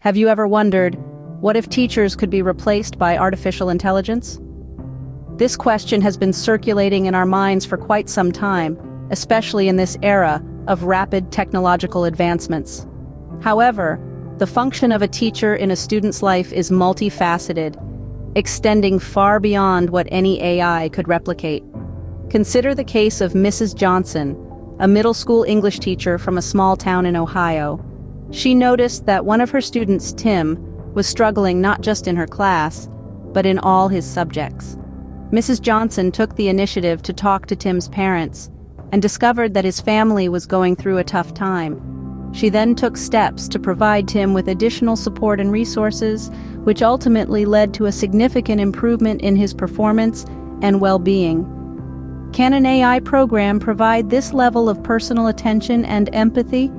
Have you ever wondered, what if teachers could be replaced by artificial intelligence? This question has been circulating in our minds for quite some time, especially in this era of rapid technological advancements. However, the function of a teacher in a student's life is multifaceted, extending far beyond what any AI could replicate. Consider the case of Mrs. Johnson, a middle school English teacher from a small town in Ohio. She noticed that one of her students, Tim, was struggling not just in her class, but in all his subjects. Mrs. Johnson took the initiative to talk to Tim's parents and discovered that his family was going through a tough time. She then took steps to provide Tim with additional support and resources, which ultimately led to a significant improvement in his performance and well-being. Can an AI program provide this level of personal attention and empathy?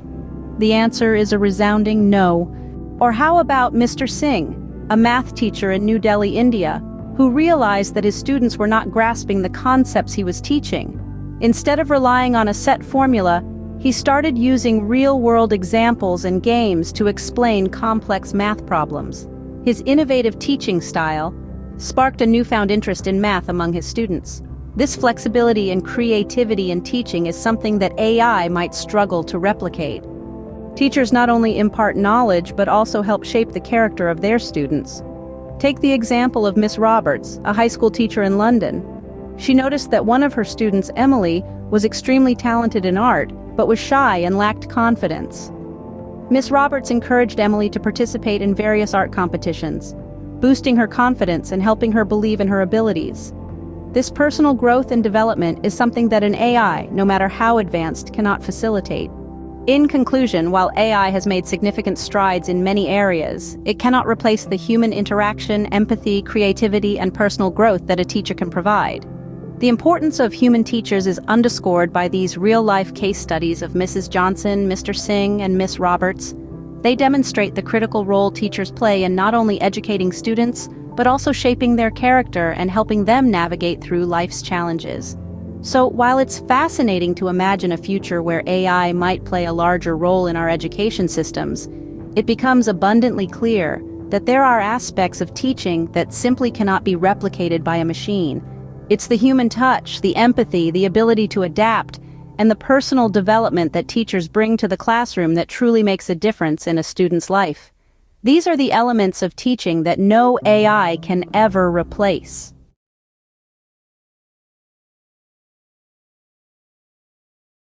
The answer is a resounding no. Or how about Mr. Singh, a math teacher in New Delhi, India, who realized that his students were not grasping the concepts he was teaching? Instead of relying on a set formula, he started using real-world examples and games to explain complex math problems. His innovative teaching style sparked a newfound interest in math among his students. This flexibility and creativity in teaching is something that AI might struggle to replicate. Teachers not only impart knowledge but also help shape the character of their students. Take the example of Miss Roberts, a high school teacher in London. She noticed that one of her students, Emily, was extremely talented in art, but was shy and lacked confidence. Miss Roberts encouraged Emily to participate in various art competitions, boosting her confidence and helping her believe in her abilities. This personal growth and development is something that an AI, no matter how advanced, cannot facilitate. In conclusion, while AI has made significant strides in many areas, it cannot replace the human interaction, empathy, creativity, and personal growth that a teacher can provide. The importance of human teachers is underscored by these real-life case studies of Mrs. Johnson, Mr. Singh, and Miss Roberts. They demonstrate the critical role teachers play in not only educating students, but also shaping their character and helping them navigate through life's challenges. So, while it's fascinating to imagine a future where AI might play a larger role in our education systems, it becomes abundantly clear that there are aspects of teaching that simply cannot be replicated by a machine. It's the human touch, the empathy, the ability to adapt, and the personal development that teachers bring to the classroom that truly makes a difference in a student's life. These are the elements of teaching that no AI can ever replace.